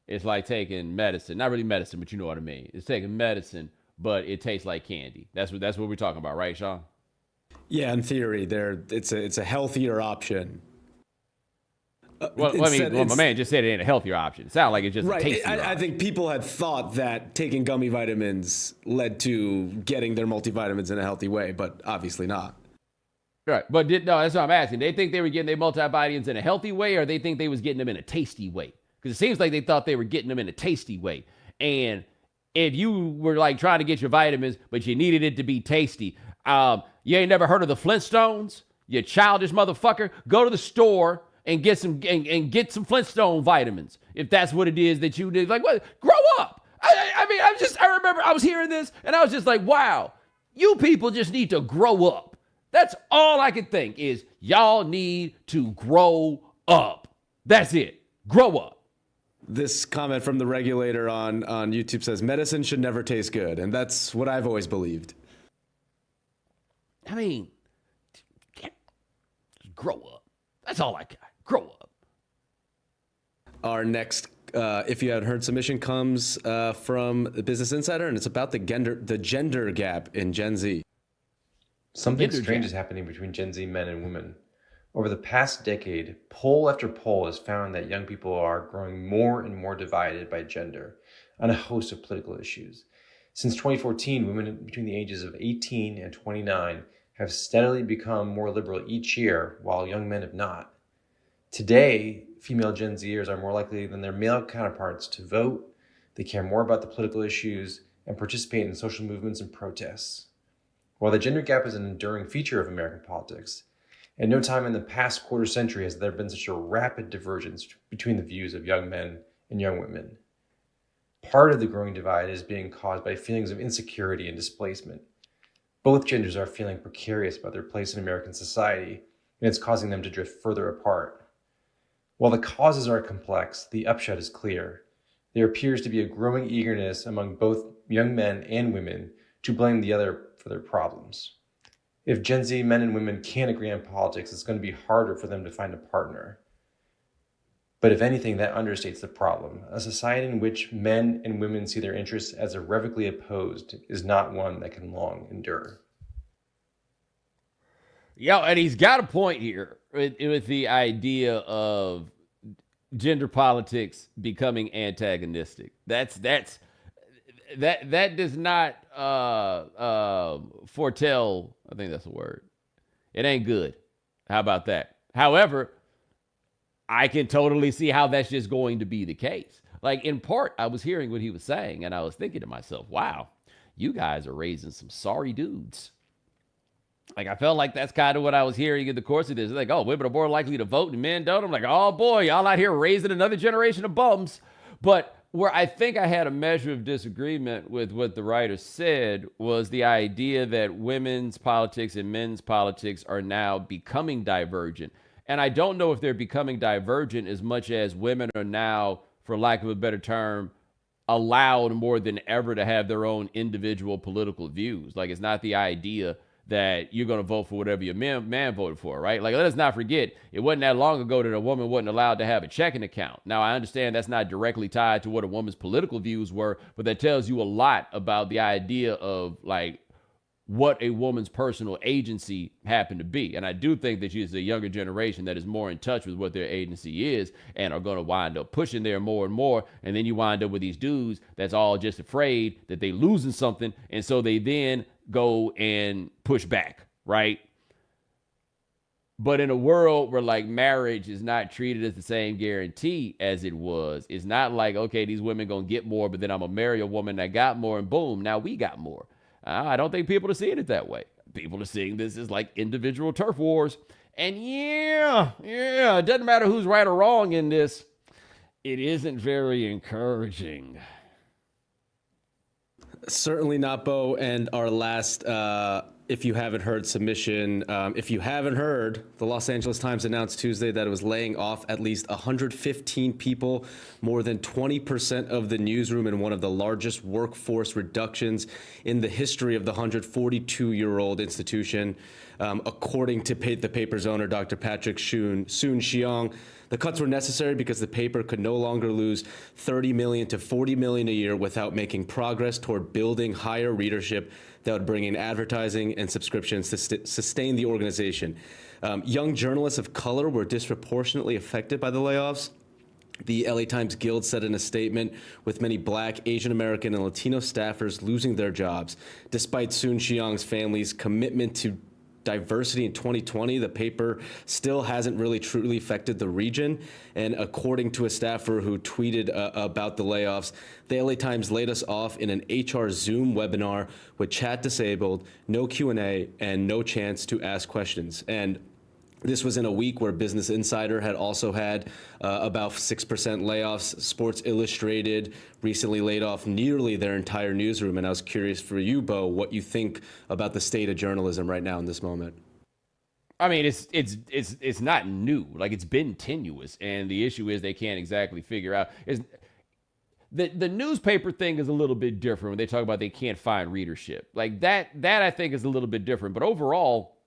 Speaker 1: it's like taking medicine, not really medicine, but you know what I mean. It's taking medicine, but it tastes like candy. That's what we're talking about, right, Sean?
Speaker 2: Yeah, in theory, it's a healthier option.
Speaker 1: Well, my man just said it ain't a healthier option. It sounds like it's just a tastier option.
Speaker 2: I think people had thought that taking gummy vitamins led to getting their multivitamins in a healthy way, but obviously not.
Speaker 1: Right, but no, that's what I'm asking. They think they were getting their multivitamins in a healthy way, or they think they was getting them in a tasty way? Because it seems like they thought they were getting them in a tasty way. And if you were like trying to get your vitamins, but you needed it to be tasty, you ain't never heard of the Flintstones? You childish motherfucker. Go to the store and get some Flintstone vitamins, if that's what it is that you did. Like, what? Grow up. I remember I was hearing this and I was just like, wow, you people just need to grow up. That's all I could think is y'all need to grow up. That's it. Grow up.
Speaker 2: This comment from the regulator on YouTube says medicine should never taste good. And that's what I've always believed.
Speaker 1: I mean, grow up. That's all I got. Grow up.
Speaker 2: Our next, if you hadn't heard, submission comes from the Business Insider, and it's about the gender gap in Gen Z.
Speaker 6: Something strange is happening between Gen Z men and women. Over the past decade, poll after poll has found that young people are growing more and more divided by gender on a host of political issues. Since 2014, women between the ages of 18 and 29 have steadily become more liberal each year, while young men have not. Today, female Gen Zers are more likely than their male counterparts to vote, they care more about the political issues, and participate in social movements and protests. While the gender gap is an enduring feature of American politics, at no time in the past quarter century has there been such a rapid divergence between the views of young men and young women. Part of the growing divide is being caused by feelings of insecurity and displacement. Both genders are feeling precarious about their place in American society, and it's causing them to drift further apart. While the causes are complex, the upshot is clear. There appears to be a growing eagerness among both young men and women to blame the other for their problems. If Gen Z men and women can't agree on politics, it's going to be harder for them to find a partner. But if anything, that understates the problem. A society in which men and women see their interests as irrevocably opposed is not one that can long endure.
Speaker 1: Yeah, and he's got a point here with the idea of gender politics becoming antagonistic. That does not foretell. I think that's a word. It ain't good. How about that? However, I can totally see how that's just going to be the case. Like, in part, I was hearing what he was saying, and I was thinking to myself, wow, you guys are raising some sorry dudes. Like, I felt like that's kind of what I was hearing in the course of this. It's like, oh, women are more likely to vote and men don't. I'm like, oh, boy, y'all out here raising another generation of bums. But where I think I had a measure of disagreement with what the writer said was the idea that women's politics and men's politics are now becoming divergent. And I don't know if they're becoming divergent as much as women are now, for lack of a better term, allowed more than ever to have their own individual political views. Like, it's not the idea that you're going to vote for whatever your man voted for, right? Like, let us not forget, it wasn't that long ago that a woman wasn't allowed to have a checking account. Now, I understand that's not directly tied to what a woman's political views were, but that tells you a lot about the idea of, like, what a woman's personal agency happened to be. And I do think that she's a younger generation that is more in touch with what their agency is and are going to wind up pushing there more and more. And then you wind up with these dudes that's all just afraid that they losing something. And so they then go and push back, right? But in a world where, like, marriage is not treated as the same guarantee as it was, it's not like, okay, these women going to get more, but then I'm going to marry a woman that got more and boom, now we got more. I don't think people are seeing it that way. People are seeing this as like individual turf wars. And yeah, it doesn't matter who's right or wrong in this. It isn't very encouraging.
Speaker 2: Certainly not, Bo. And our last, if you haven't heard, submission. If you haven't heard, the Los Angeles Times announced Tuesday that it was laying off at least 115 people, more than 20% of the newsroom, in one of the largest workforce reductions in the history of the 142-year-old institution. According to the paper's owner, Dr. Patrick Soon Shiong, the cuts were necessary because the paper could no longer lose $30 million to $40 million a year without making progress toward building higher readership that would bring in advertising and subscriptions to sustain the organization. Young journalists of color were disproportionately affected by the layoffs. The LA Times Guild said in a statement, with many Black, Asian American, and Latino staffers losing their jobs. Despite Soon Shiong's family's commitment to diversity in 2020, the paper still hasn't really truly affected the region. And according to a staffer who tweeted about the layoffs, the LA Times laid us off in an HR Zoom webinar with chat disabled, no Q&A, and no chance to ask questions. And this was in a week where Business Insider had also had about 6% layoffs. Sports Illustrated recently laid off nearly their entire newsroom. And I was curious for you, Bo, what you think about the state of journalism right now in this moment.
Speaker 1: I mean, it's not new. Like, it's been tenuous. And the issue is they can't exactly figure out. The newspaper thing is a little bit different when they talk about they can't find readership. Like, that I think is a little bit different. But overall,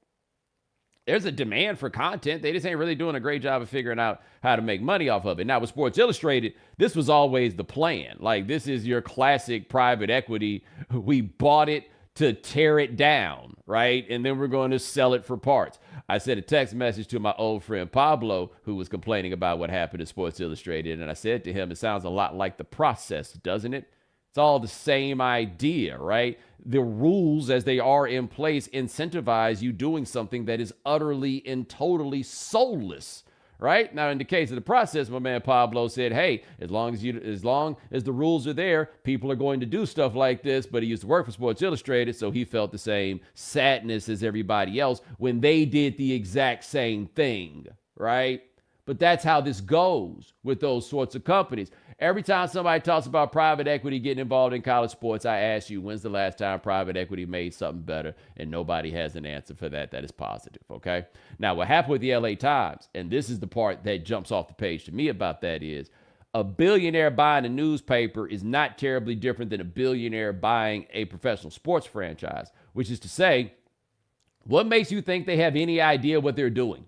Speaker 1: there's a demand for content. They just ain't really doing a great job of figuring out how to make money off of it. Now, with Sports Illustrated, this was always the plan. Like, this is your classic private equity. We bought it to tear it down, right? And then we're going to sell it for parts. I sent a text message to my old friend Pablo, who was complaining about what happened at Sports Illustrated. And I said to him, it sounds a lot like The Process, doesn't it? It's all the same idea, right? The rules as they are in place incentivize you doing something that is utterly and totally soulless, right? Now, in the case of The Process, my man Pablo said, hey, as long as the rules are there, people are going to do stuff like this. But he used to work for Sports Illustrated, so he felt the same sadness as everybody else when they did the exact same thing, right? But that's how this goes with those sorts of companies. Every time somebody talks about private equity getting involved in college sports, I ask you, when's the last time private equity made something better? And nobody has an answer for that. That is positive, okay? Now, what happened with the LA Times, and this is the part that jumps off the page to me about that, is a billionaire buying a newspaper is not terribly different than a billionaire buying a professional sports franchise, which is to say, what makes you think they have any idea what they're doing?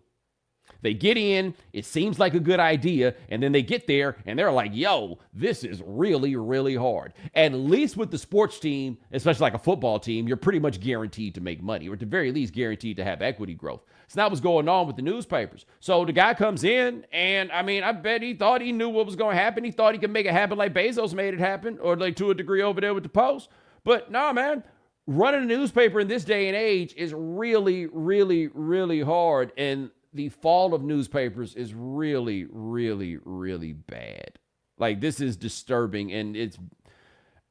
Speaker 1: They get in, it seems like a good idea, and then they get there and they're like, yo, this is really, really hard. At least with the sports team, especially like a football team, you're pretty much guaranteed to make money, or at the very least guaranteed to have equity growth. So that was going on with the newspapers. So the guy comes in, and I mean, I bet he thought he knew what was going to happen. He thought he could make it happen like Bezos made it happen, or like to a degree over there with the Post. But no, man, running a newspaper in this day and age is really, really, really hard. And the fall of newspapers is really, really, really bad. Like, this is disturbing. And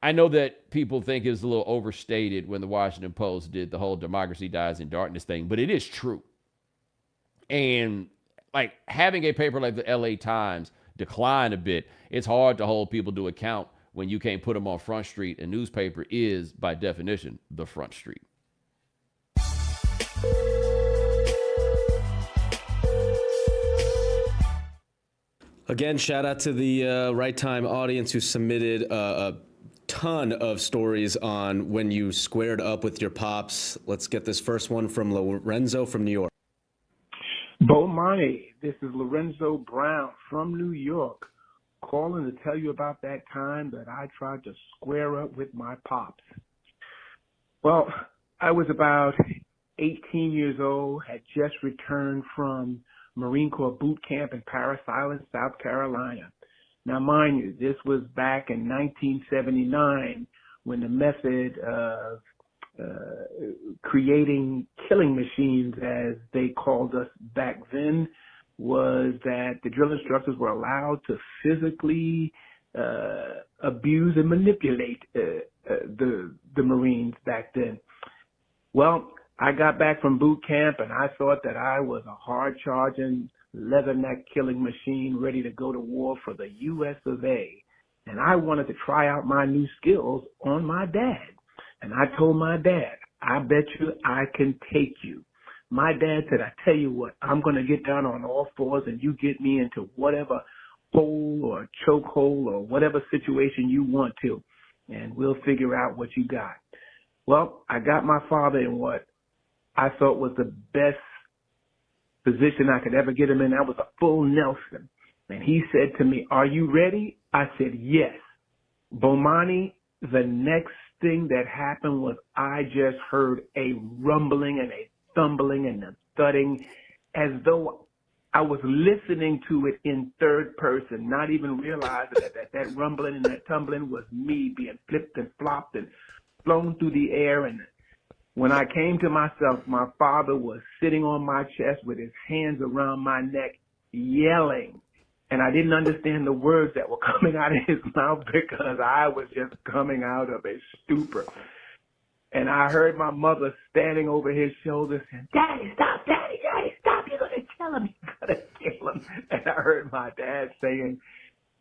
Speaker 1: I know that people think it's a little overstated when the Washington Post did the whole democracy dies in darkness thing, but it is true. And like having a paper like the LA Times decline a bit, it's hard to hold people to account when you can't put them on Front Street. A newspaper is, by definition, the Front Street.
Speaker 2: Again, shout out to the Right Time audience who submitted a ton of stories on when you squared up with your pops. Let's get this first one from Lorenzo from New York.
Speaker 7: Bomani, this is Lorenzo Brown from New York, calling to tell you about that time that I tried to square up with my pops. Well, I was about 18 years old, had just returned from Marine Corps boot camp in Parris Island, South Carolina. Now, mind you, this was back in 1979 when the method of creating killing machines, as they called us back then, was that the drill instructors were allowed to physically abuse and manipulate the Marines back then. Well, I got back from boot camp and I thought that I was a hard-charging, leatherneck killing machine ready to go to war for the U.S. of A. And I wanted to try out my new skills on my dad. And I told my dad, I bet you I can take you. My dad said, I tell you what, I'm going to get down on all fours and you get me into whatever hole or chokehold or whatever situation you want to, and we'll figure out what you got. Well, I got my father in what I thought was the best position I could ever get him in. That was a full Nelson. And he said to me, are you ready? I said, yes. Bomani, the next thing that happened was I just heard a rumbling and a thumbling and a thudding as though I was listening to it in third person, not even realizing that rumbling and that tumbling was me being flipped and flopped and flown through the air. And when I came to myself, my father was sitting on my chest with his hands around my neck, yelling. And I didn't understand the words that were coming out of his mouth because I was just coming out of a stupor. And I heard my mother standing over his shoulder saying, Daddy, stop, Daddy, stop, you're going to kill him, you're going to kill him. And I heard my dad saying,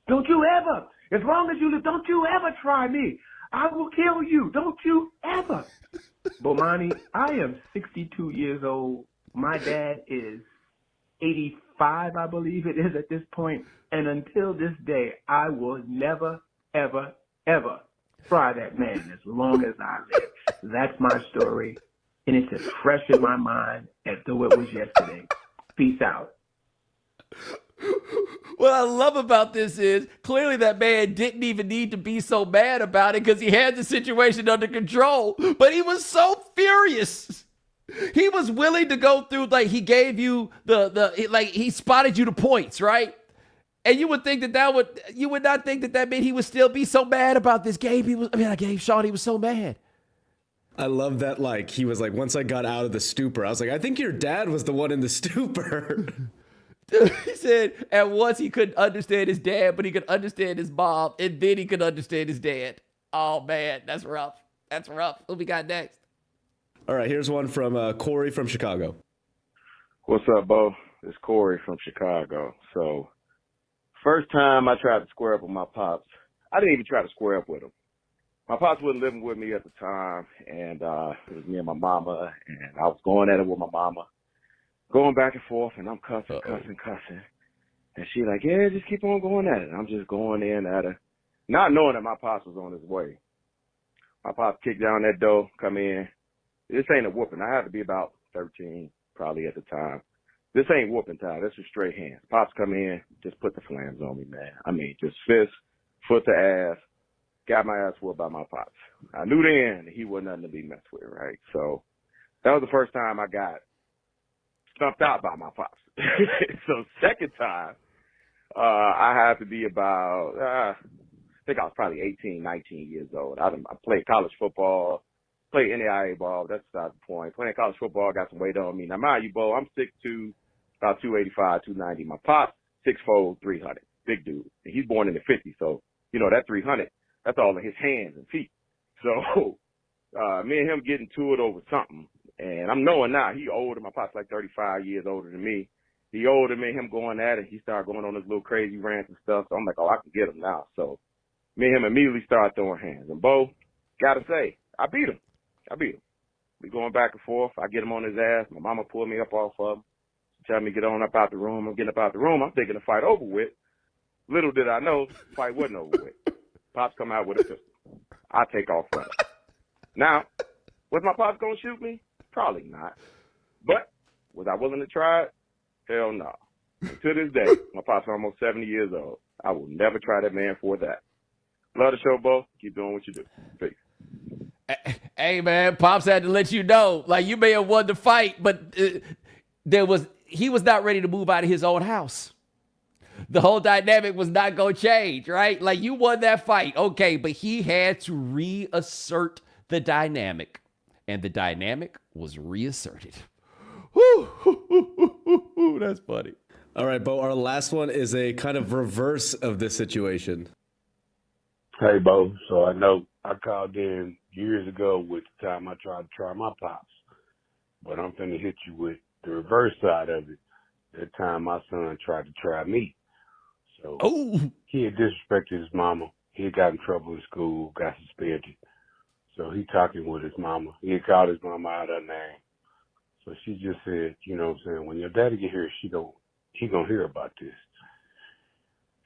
Speaker 7: don't you ever, as long as you live, don't you ever try me. I will kill you, don't you ever. Bomani, I am 62 years old. My dad is 85, I believe it is at this point. And until this day, I will never, ever, ever try that man as long as I live. That's my story. And it's as fresh in my mind as though it was yesterday. Peace out.
Speaker 1: What I love about this is clearly that man didn't even need to be so mad about it because he had the situation under control, but he was so furious. He was willing to go through, like, he gave you he spotted you the points, right? And you would think you would not think that meant he would still be so mad about this game. Gabe Shaw, he was so mad.
Speaker 2: I love that, he was like, once I got out of the stupor, I was like, I think your dad was the one in the stupor.
Speaker 1: He said at once he couldn't understand his dad, but he could understand his mom, and then he could understand his dad. Oh, man, that's rough. That's rough. What we got next?
Speaker 2: All right, here's one from Corey from Chicago.
Speaker 8: What's up, Bo? It's Corey from Chicago. So, first time I tried to square up with my pops, I didn't even try to square up with him. My pops wasn't living with me at the time, and it was me and my mama, and I was going at it with my mama, going back and forth, and I'm cussing. And she like, yeah, just keep on going at it. I'm just going in at her, not knowing that my pops was on his way. My pops kicked down that door, come in. This ain't a whooping. I had to be about 13, probably at the time. This ain't whooping time. This is straight hands. Pops come in, just put the flams on me, man. I mean, just fist, foot to ass, got my ass whooped by my pops. I knew then he wasn't nothing to be messed with, right? So that was the first time I got stumped out by my pops. So second time, I had to be about, I think I was probably 18, 19 years old. I played college football, played NAIA ball. That's not the point. Playing college football, got some weight on me. Now, mind you, Bo, I'm 6'2", about 285, 290. My pop, 6'4", 300. Big dude. And he's born in the 50s, so, you know, that 300, that's all in his hands and feet. So, me and him getting to it over something. And I'm knowing now, he older. My pop's like 35 years older than me. He older than me, him going at it. He started going on his little crazy rants and stuff. So I'm like, oh, I can get him now. So me and him immediately started throwing hands. And Bo, gotta say, I beat him. We going back and forth. I get him on his ass. My mama pulled me up off of him. Tell me get on up out the room. I'm getting up out the room. I'm thinking the fight over with. Little did I know, the fight wasn't over with. Pops come out with a pistol. I take off running. Now, was my pops going to shoot me? Probably not. But was I willing to try it? Hell no. And to this day, my pops almost 70 years old. I will never try that man for that. Love the show, Bo. Keep doing what you do. Peace.
Speaker 1: Hey, man, Pops had to let you know. Like, you may have won the fight, but he was not ready to move out of his own house. The whole dynamic was not going to change, right? Like, you won that fight. Okay, but he had to reassert the dynamic. And the dynamic was reasserted. Woo, that's funny.
Speaker 2: All right, Bo, our last one is a kind of reverse of this situation.
Speaker 9: Hey, Bo. So I know I called in years ago with the time I tried to try my pops. But I'm finna hit you with the reverse side of it. That time my son tried to try me. So he had disrespected his mama. He had got in trouble in school, got suspended. So he talking with his mama. He had called his mama out her name. So she just said, you know what I'm saying, when your daddy get here, he gonna hear about this.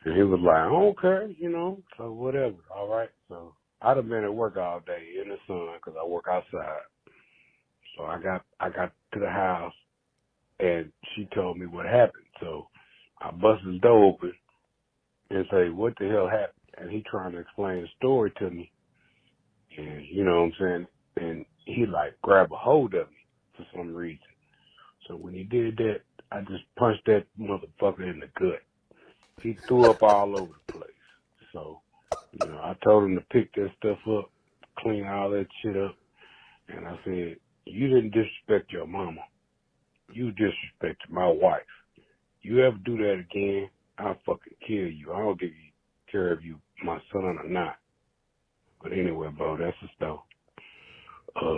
Speaker 9: And he was like, I don't care, you know, so whatever, all right. So I'd have been at work all day in the sun because I work outside. So I got to the house, and she told me what happened. So I bust his door open and say, what the hell happened? And he trying to explain the story to me. And you know what I'm saying? And he like grabbed a hold of me for some reason. So when he did that, I just punched that motherfucker in the gut. He threw up all over the place. So, you know, I told him to pick that stuff up, clean all that shit up. And I said, you didn't disrespect your mama. You disrespected my wife. You ever do that again, I'll fucking kill you. I don't give you care if you my son or not. But anyway, bro, that's the story.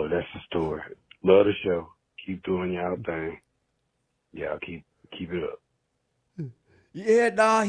Speaker 9: That's the story. Love the show. Keep doing y'all thing. Yeah, keep it up.
Speaker 1: Yeah, nah,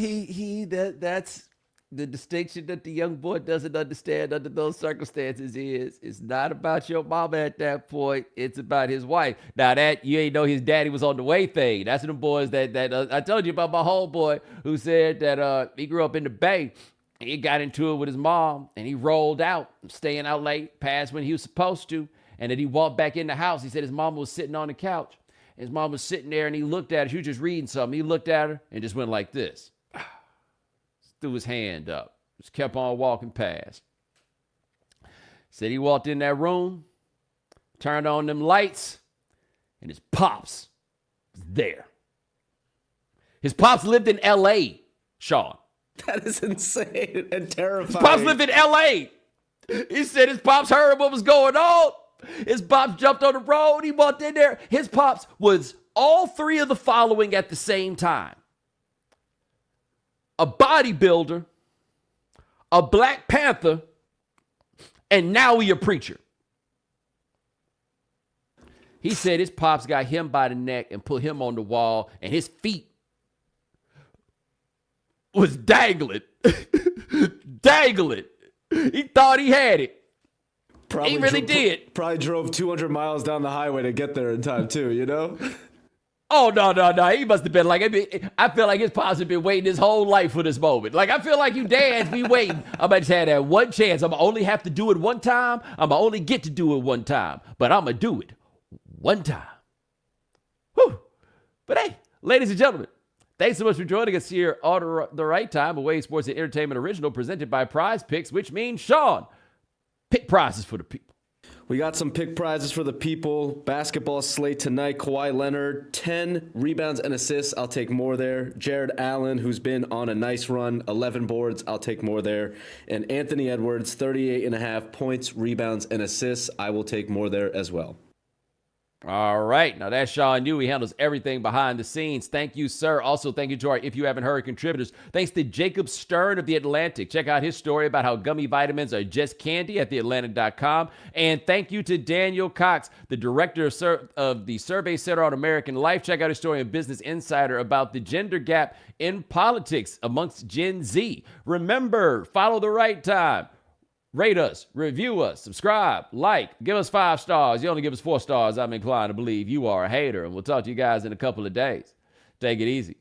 Speaker 1: that's the distinction that the young boy doesn't understand under those circumstances is it's not about your mama at that point. It's about his wife. Now that you ain't know his daddy was on the way thing. That's the boys that I told you about my homeboy who said that he grew up in the Bay. He got into it with his mom and he rolled out, staying out late past when he was supposed to. And then he walked back in the house. He said his mom was sitting on the couch. His mom was sitting there and he looked at her. She was just reading something. He looked at her and just went like this. Threw his hand up. Just kept on walking past. Said he walked in that room, turned on them lights, and his pops was there. His pops lived in L.A., Sean.
Speaker 2: That is insane and terrifying.
Speaker 1: His pops lived in L.A. He said his pops heard what was going on. His pops jumped on the road. He walked in there. His pops was all three of the following at the same time. A bodybuilder, a Black Panther, and now he a preacher. He said his pops got him by the neck and put him on the wall, and his feet was dangling. Dangling. He thought he had it. He really did.
Speaker 2: Probably drove 200 miles down the highway to get there in time, too, you know?
Speaker 1: Oh, no. He must have been like, I feel like his pops have been waiting his whole life for this moment. Like, I feel like you dads be waiting. I'm going to just have that one chance. I'm going to only have to do it one time. I'm going to only get to do it one time. But I'm going to do it one time. Whew. But hey, Ladies and gentlemen, thanks so much for joining us here on The Right Time, a Wave Sports and Entertainment original presented by Prize Picks, which means, Sean, pick prizes for the people.
Speaker 2: We got some pick prizes for the people. Basketball slate tonight. Kawhi Leonard, 10 rebounds and assists. I'll take more there. Jared Allen, who's been on a nice run, 11 boards. I'll take more there. And Anthony Edwards, 38.5 points, rebounds, and assists. I will take more there as well.
Speaker 1: All right. Now, that's Sean Yu. He handles everything behind the scenes. Thank you, sir. Also, thank you to our If You Haven't Heard contributors. Thanks to Jacob Stern of The Atlantic. Check out his story about how gummy vitamins are just candy at theatlantic.com. And thank you to Daniel Cox, the director of the Survey Center on American Life. Check out his story in Business Insider about the gender gap in politics amongst Gen Z. Remember, follow The Right Time. Rate us, review us, subscribe, like, give us 5 stars. You only give us 4 stars, I'm inclined to believe you are a hater. And we'll talk to you guys in a couple of days. Take it easy.